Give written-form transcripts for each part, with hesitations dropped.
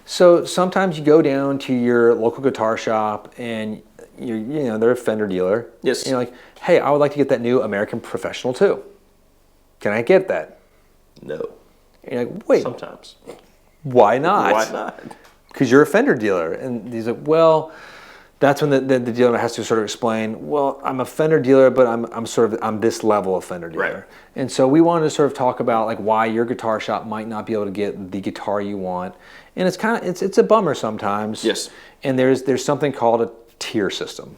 So sometimes you go down to your local guitar shop and they're a Fender dealer. Yes. And you're like, hey, I would like to get that new American Professional 2. Can I get that? No. And you're like, wait. Sometimes. Why not? Why not? Because you're a Fender dealer. And he's like, well, that's when the dealer has to sort of explain, well, I'm a Fender dealer, but I'm this level of Fender dealer. Right. And so we wanted to sort of talk about like why your guitar shop might not be able to get the guitar you want. And it's a bummer sometimes. Yes. And there's something called a tier system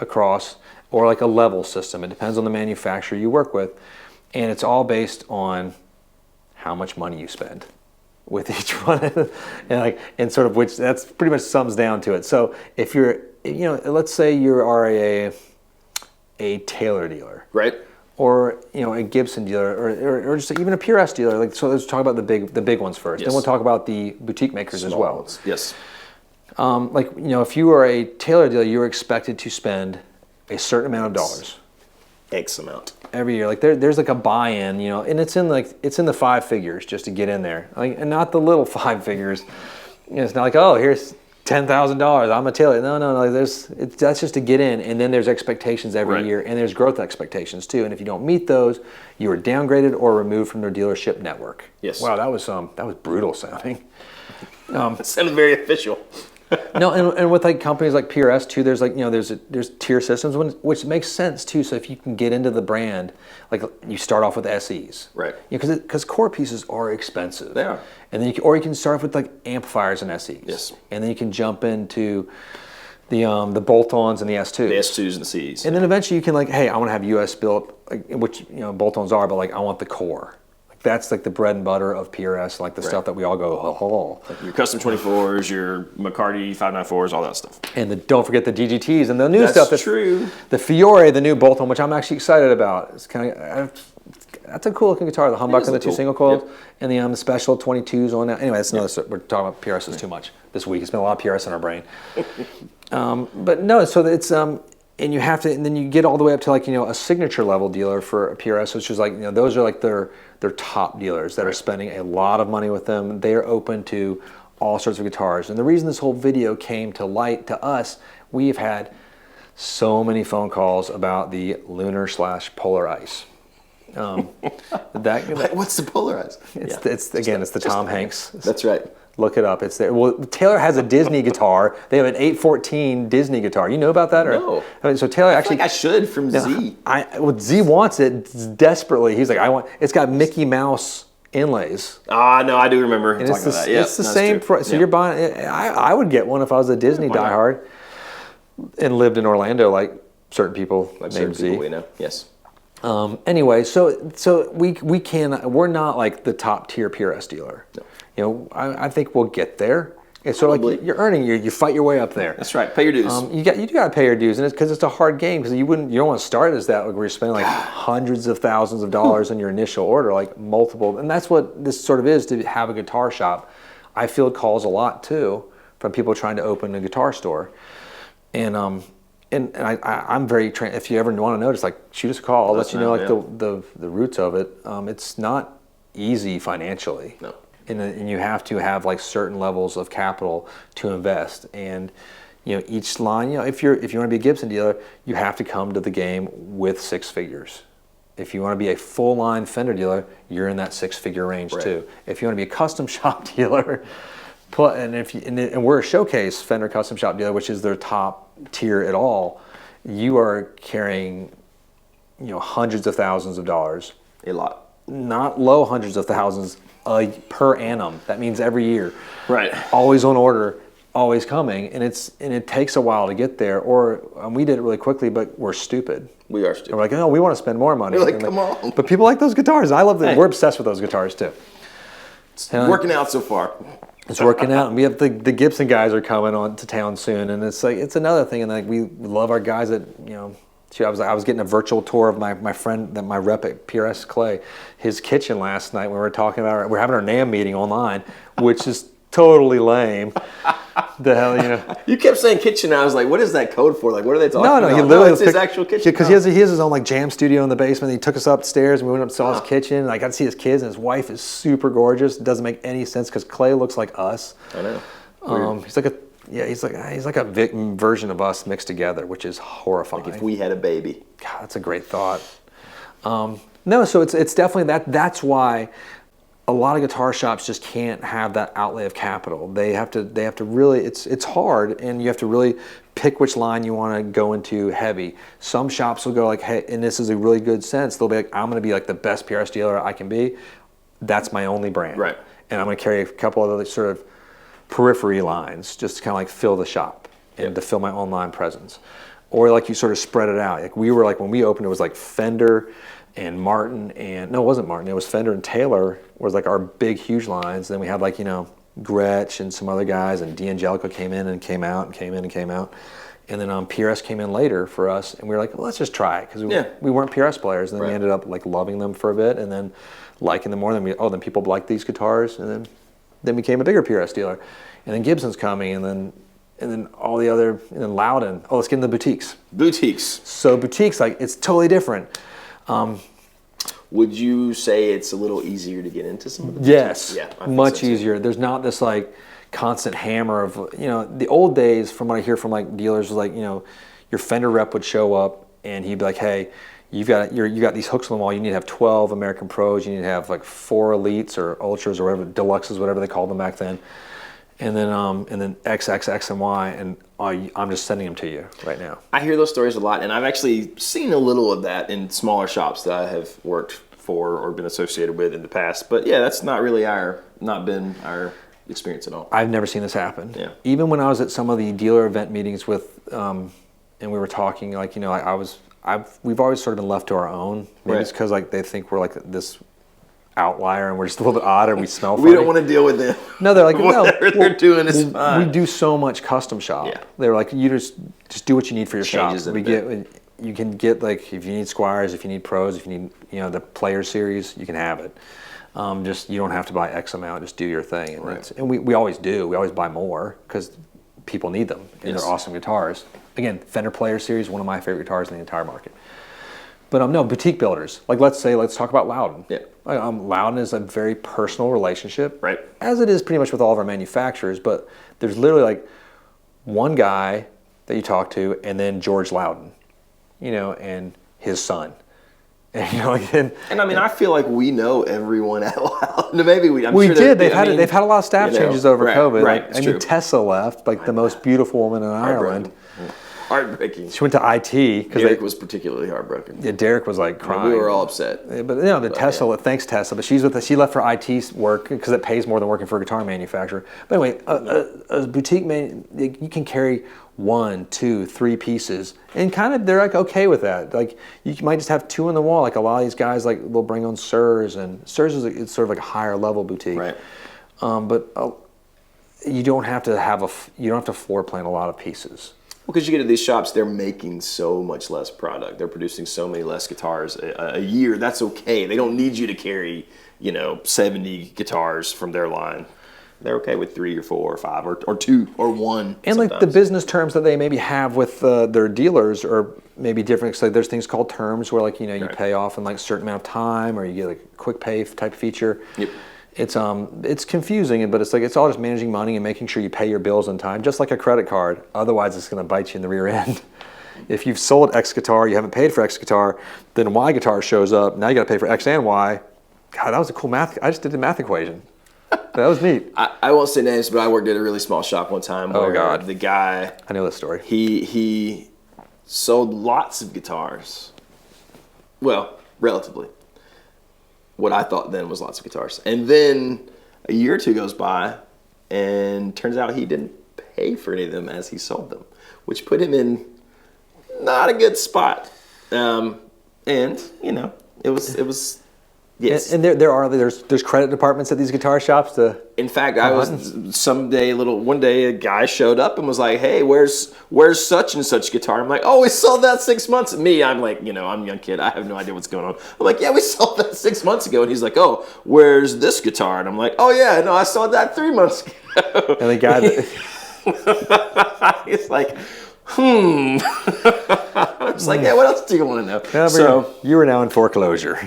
across, or like a level system. It depends on the manufacturer you work with. And it's all based on how much money you spend with each one, and sort of which that's pretty much sums down to it. So if you're, let's say you are a Taylor dealer, right, or a Gibson dealer, or just even a PRS dealer. Like, so let's talk about the big ones first. Yes. Then we'll talk about the boutique makers as well. Ones. Yes. If you are a Taylor dealer, you're expected to spend a certain amount of dollars. X amount. Every year, like there's like a buy-in, and it's in the 5 figures just to get in there, and not the little 5 figures. It's not like, oh, here's $10,000. I'm a Taylor. No. That's just to get in, and then there's expectations every year, and there's growth expectations too. And if you don't meet those, you are downgraded or removed from their dealership network. Yes. Wow, that was brutal sounding. It sounded very official. No, and with like companies like PRS too, there's there's tier systems, which makes sense too. So if you can get into the brand, like you start off with SEs, right? Because core pieces are expensive. They are. And then you can start off with like amplifiers and SEs. Yes. And then you can jump into the bolt-ons and the S2s. The S2s and the Cs. And then eventually you can hey, I want to have US built, which bolt-ons are, but I want the core. That's like the bread and butter of PRS, like the stuff that we all go, oh. Like your custom 24s, your McCarty 594s, all that stuff. And don't forget the DGTs and the new stuff. That's true. The Fiore, the new bolt-on, which I'm actually excited about. It's that's a cool looking guitar. The humbucker and the 2 single coils, and the special 22s on that. Anyway, that's another. We're talking about PRSs too much this week. It's been a lot of PRS in our brain. But no, so it's and you have to, and then you get all the way up to a signature level dealer for a PRS, which is those are like their top dealers that are spending a lot of money with them. They are open to all sorts of guitars. And the reason this whole video came to light to us, we've had so many phone calls about the Lunar/Polar Ice. What's the Polar Ice? It's the Tom Hanks. That's right. Look it up. It's there. Well, Taylor has a Disney guitar. They have an 814 Disney guitar. You know about that? No. So Taylor actually. I should from Z. Z wants it desperately. He's like, it's got Mickey Mouse inlays. No, I do remember talking about that. It's the same price. So you're buying. I would get one if I was a Disney diehard and lived in Orlando, like certain people named Z. People we know. Yes. Anyway, so we're not like the top tier PRS dealer. No. I think we'll get there. It's sort of like you're earning, you fight your way up there. That's right. Pay your dues. You got to pay your dues, and it's because it's a hard game. Because you don't want to start as that, where you're spending like hundreds of thousands of dollars on your initial order, like multiple. And that's what this sort of is, to have a guitar shop. I field calls a lot too from people trying to open a guitar store, and I'm very if you ever want to know, just shoot us a call. I'll let you know the roots of it. It's not easy financially. No. And you have to have certain levels of capital to invest. And each line, if you want to be a Gibson dealer, you have to come to the game with 6 figures. If you want to be a full line Fender dealer, you're in that 6-figure range too. If you want to be a custom shop dealer, and we're a showcase Fender custom shop dealer, which is their top tier at all, you are carrying hundreds of thousands of dollars. A lot. Not low hundreds of thousands per annum. That means every year. Right. Always on order, always coming, and it takes a while to get there. Or we did it really quickly, but we're stupid. We are stupid. And we're like, no, we want to spend more money. We're like, come on. But people like those guitars. I love them. Hey. We're obsessed with those guitars too. It's working out so far. It's working out, and we have the Gibson guys are coming on to town soon, and it's another thing, and we love our guys that I was getting a virtual tour of my friend, my rep at PRS Clay, his kitchen last night. We were talking about we're having our NAMM meeting online, which is totally lame. The hell, you know. You kept saying kitchen. And I was like, what is that code for? Like, what are they talking about? No, he literally it's his actual kitchen. Because he has his own like jam studio in the basement. He took us upstairs and we went up to saw his kitchen. And I got to see his kids, and his wife is super gorgeous. It doesn't make any sense because Clay looks like us. I know. He's like a version of us mixed together, which is horrifying. Like if we had a baby. God, that's a great thought. No, so it's definitely that. That's why a lot of guitar shops just can't have that outlay of capital. They have to really. It's hard, and you have to really pick which line you want to go into heavy. Some shops will go like, hey, and this is a really good sense. They'll be like, I'm going to be like the best PRS dealer I can be. That's my only brand. Right. And I'm going to carry a couple of other sort of periphery lines just to kind of like fill the shop and to fill my online presence. Or like you sort of spread it out. Like we were like, when we opened, it was like Fender and Martin and, no, it wasn't Martin. It was Fender and Taylor was like our big, huge lines. Then we had like, you know, Gretsch and some other guys, and D'Angelico came in and came out and came in and came out. And then PRS came in later for us, and we were like, well, let's just try it, because we weren't PRS players. And then we ended up like loving them for a bit, and then liking them more. Then people like these guitars, and then became a bigger PRS dealer. And then Gibson's coming, and then all the other, and then Loudon. Oh, let's get into boutiques. Boutiques. So boutiques, like, it's totally different. Would you say it's a little easier to get into some of the boutiques? Yes, yeah, I think much so too. easier. There's not this like constant hammer of, you know, the old days, from what I hear from like dealers, was like, you know, your Fender rep would show up and he'd be like, hey, you got these hooks on the wall. You need to have 12 American Pros. You need to have like 4 Elites or Ultras or whatever, Deluxes, whatever they called them back then. And then X, X, and Y, and I'm just sending them to you right now. I hear those stories a lot, and I've actually seen a little of that in smaller shops that I have worked for or been associated with in the past. But yeah, that's not been our experience at all. I've never seen this happen. Yeah. Even when I was at some of the dealer event meetings with, and we were talking, like, you know, we've always sort of been left to our own. Maybe it's because like they think we're like this outlier and we're just a little bit odd and we smell funny. We don't want to deal with them. No, they're like, whatever they're doing is fine. We do so much custom shop. Yeah. They're like, you just do what you need for your Changes shop. You can get, like, if you need Squires, if you need Pros, if you need, you know, the Player Series, you can have it. Just, you don't have to buy X amount. Just do your thing. And, we always do. We always buy more because people need them and they're awesome guitars. Again, Fender Player Series, one of my favorite guitars in the entire market. But no, boutique builders. Like, let's talk about Loudon. Yeah. Loudon is a very personal relationship, right? As it is pretty much with all of our manufacturers. But there's literally like one guy that you talk to, and then George Loudon, you know, and his son. And, you know, and I mean, I feel like we know everyone at Loudon. Maybe we. We did. They've had a lot of staff changes over COVID. Right. Like, I mean, Tessa left, like the most beautiful woman in Ireland. Heartbreaking. She went to IT. Derek was particularly heartbroken. Yeah, Derek was like crying. We were all upset. Yeah, but you know, thanks Tessa, but she left for IT work because it pays more than working for a guitar manufacturer. But anyway, a boutique you can carry 1, 2, 3 pieces, and kind of they're like okay with that. Like you might just have 2 on the wall. Like a lot of these guys, like they'll bring on Sirs, and Sirs it's sort of like a higher level boutique. Right. But you don't have to floor plan a lot of pieces. Because you get to these shops, they're making so much less product. They're producing so many less guitars a year. That's okay. They don't need you to carry, 70 guitars from their line. They're okay with 3 or 4 or 5 or 2 or 1. And sometimes. like the business terms that they maybe have with their dealers are maybe different. So like there's things called terms where like, you pay off in like a certain amount of time, or you get like a quick pay type feature. Yep. It's confusing, but it's all just managing money and making sure you pay your bills on time, just like a credit card. Otherwise, it's going to bite you in the rear end. If you've sold X guitar, you haven't paid for X guitar, then Y guitar shows up. Now you got to pay for X and Y. God, that was a cool math. I just did the math equation. That was neat. I won't say names, but I worked at a really small shop one time. Oh God, the guy. I know this story. He sold lots of guitars. Well, relatively. What I thought then was lots of guitars. And then a year or 2 goes by, and turns out he didn't pay for any of them as he sold them, which put him in not a good spot. And, it was Yes. And there's credit departments at these guitar shops to. In fact, I was one day a guy showed up and was like, "Hey, where's such and such guitar?" I'm like, "Oh, we sold that 6 months." Me, I'm like, I'm a young kid. I have no idea what's going on. I'm like, "Yeah, we sold that 6 months ago." And he's like, "Oh, where's this guitar?" And I'm like, "Oh yeah, no, I sold that 3 months ago." And the guy he's like, I was like, "Yeah, what else do you want to know?" Yeah, so you were now in foreclosure.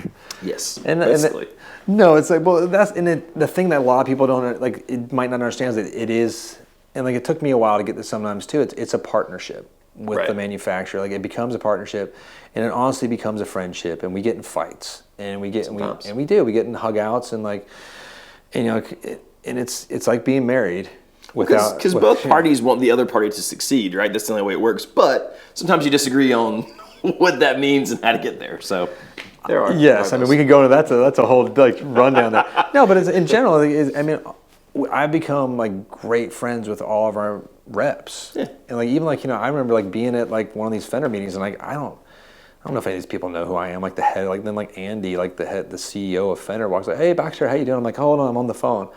Yes, basically. No, it's like, well, the thing that a lot of people don't like. It might not understand is that it is, and like it took me a while to get this sometimes too. It's a partnership with the manufacturer. Like it becomes a partnership, and it honestly becomes a friendship. And we get in fights, and we get we get in hug outs, and like, and, and it's like being married. Because both parties want the other party to succeed, right? That's the only way it works. But sometimes you disagree on what that means and how to get there. So there are. Yes, I mean we can go into that's a whole like rundown there. No, but in general, I've become like great friends with all of our reps. Yeah. And like even like I remember like being at like one of these Fender meetings and like I don't know if any of these people know who I am. Like the head, like then like Andy, like the CEO of Fender walks like, "Hey Baxter, how you doing?" I'm like, "Hold on, I'm on the phone."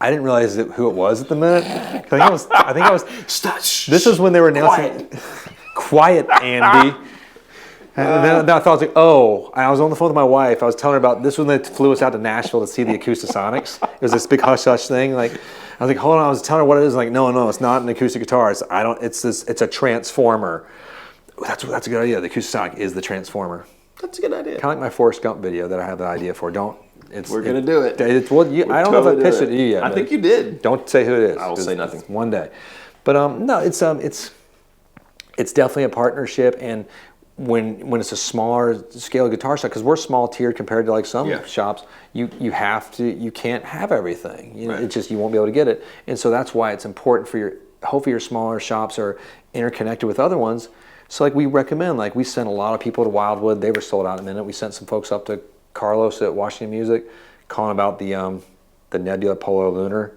I didn't realize who it was at the minute. I think I was. This is when they were announcing. Quiet, Andy. And then I thought, I was like, oh. And I was on the phone with my wife. I was telling her about this when they flew us out to Nashville to see the Acoustasonics. It was this big hush hush thing. Like I was like, hold on. I was telling her what it is. Like, no, it's not an acoustic guitar. It's a transformer. That's a good idea. The Acoustasonic is the transformer. That's a good idea. Kind of like my Forrest Gump video that I have the idea for. We're gonna do it. I don't know if I pitched it to you yet. I think you did. Don't say who it is. I will say nothing. One day, but no, it's definitely a partnership, and when it's a smaller scale guitar shop, because we're small tiered compared to like some shops, you can't have everything. It's just you won't be able to get it, and so that's why it's important hopefully your smaller shops are interconnected with other ones. So like we recommend, like we sent a lot of people to Wildwood. They were sold out in a minute. We sent some folks up to Carlos at Washington Music, calling about the Nebula Polar Lunar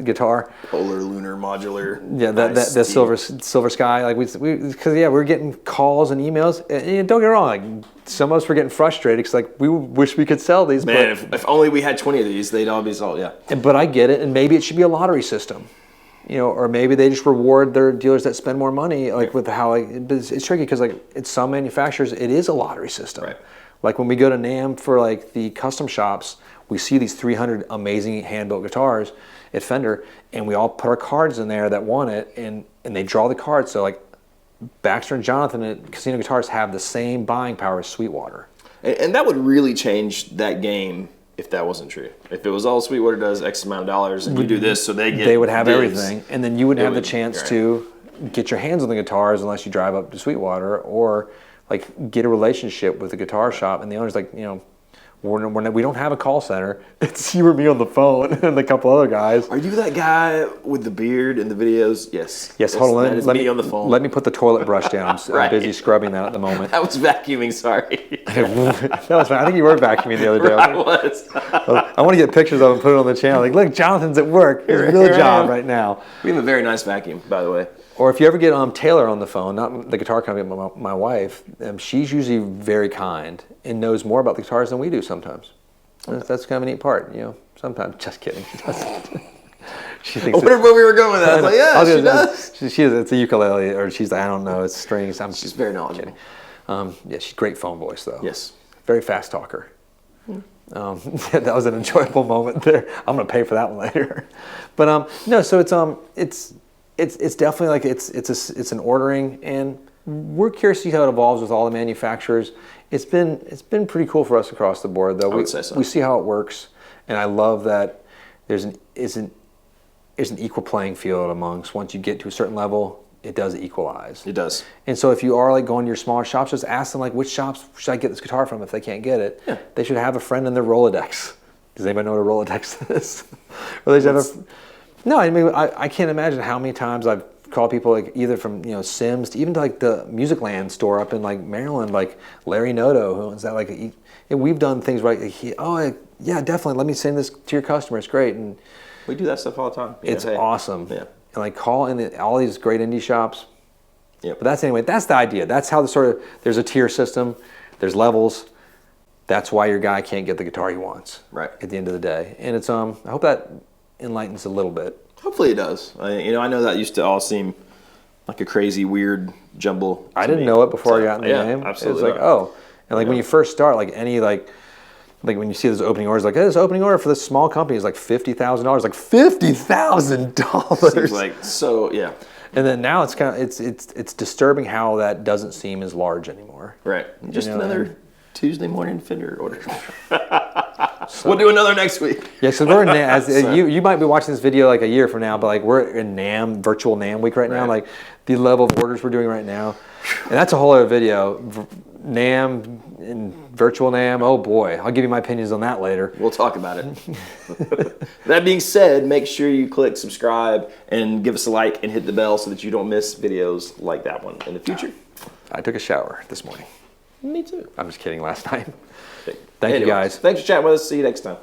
guitar. Polar Lunar Modular. Yeah, the silver sky. Like because we're getting calls and emails. And don't get me wrong, like some of us were getting frustrated because like we wish we could sell these. Man, if only we had 20 of these, they'd all be sold. Yeah. But I get it, and maybe it should be a lottery system. Or maybe they just reward their dealers that spend more money, like with how it's tricky because like it's some manufacturers it is a lottery system. Right. Like when we go to NAMM for like the custom shops, we see these 300 amazing hand-built guitars at Fender, and we all put our cards in there that want it, and they draw the cards. So like Baxter and Jonathan at Casino Guitars have the same buying power as Sweetwater. And that would really change that game if that wasn't true. If it was all Sweetwater does X amount of dollars and you do this, so they would have everything, and then you wouldn't have the chance to get your hands on the guitars unless you drive up to Sweetwater or like get a relationship with the guitar shop, and the owner's like, we don't have a call center. It's you or me on the phone and a couple other guys. Are you that guy with the beard in the videos? Yes. Yes. Hold on. Let me on the phone. Let me put the toilet brush down. I'm busy scrubbing that at the moment. I was vacuuming. Sorry. That was fine. I think you were vacuuming the other day. I was. I want to get pictures of him and put it on the channel. Like, look, Jonathan's at work. His real job right now. We have a very nice vacuum, by the way. Or if you ever get Taylor on the phone, not the guitar company, but my wife, she's usually very kind and knows more about the guitars than we do sometimes. That's kind of a neat part, sometimes. Just kidding. She thinks I wondered where we were going with that. I was like, yeah, she does. She is. It's a ukulele, or I don't know, it's strings. She's very knowledgeable. She's great phone voice, though. Yes. Very fast talker. That was an enjoyable moment there. I'm going to pay for that one later. But no, so it's definitely like it's an ordering, and we're curious to see how it evolves with all the manufacturers. It's been pretty cool for us across the board, though. I would say so. We see how it works, and I love that there's an equal playing field amongst. Once you get to a certain level, it does equalize. It does. And so if you are like going to your smaller shops, just ask them like, which shops should I get this guitar from if they can't get it? Yeah. They should have a friend in their Rolodex. Does anybody know what a Rolodex is? Or they should have No, I mean, I can't imagine how many times I've called people like either from Sims to even to like the Musicland store up in like Maryland, like Larry Noto, who owns that. Like, we've done things right. Yeah, definitely. Let me send this to your customer. It's great, and we do that stuff all the time. It's awesome. Yeah, and like call in all these great indie shops. Yeah, but that's the idea. That's how there's a tier system. There's levels. that's why your guy can't get the guitar he wants. Right. At the end of the day, and it's I hope that enlightens a little bit. Hopefully it does. I know that used to all seem like a crazy, weird jumble. I didn't know it before I got in the game. Absolutely. It was like, oh, and like when you first start, like any like when you see those opening orders, like, hey, this opening order for this small company is like $50,000. Like $50,000. Seems like so, yeah. And then now it's kind of it's disturbing how that doesn't seem as large anymore. Right. Just another Tuesday morning Fender order. We'll do another next week. Yeah, so we're in you might be watching this video like a year from now, but like we're in NAMM, virtual NAMM week right now. Like the level of orders we're doing right now, and that's a whole other video. NAMM and virtual NAMM. Oh boy, I'll give you my opinions on that later. We'll talk about it. That being said, make sure you click subscribe and give us a like and hit the bell so that you don't miss videos like that one in the future. I took a shower this morning. Me too. I'm just kidding. Last night. Okay. Thank you guys. Thanks for chatting with us. See you next time.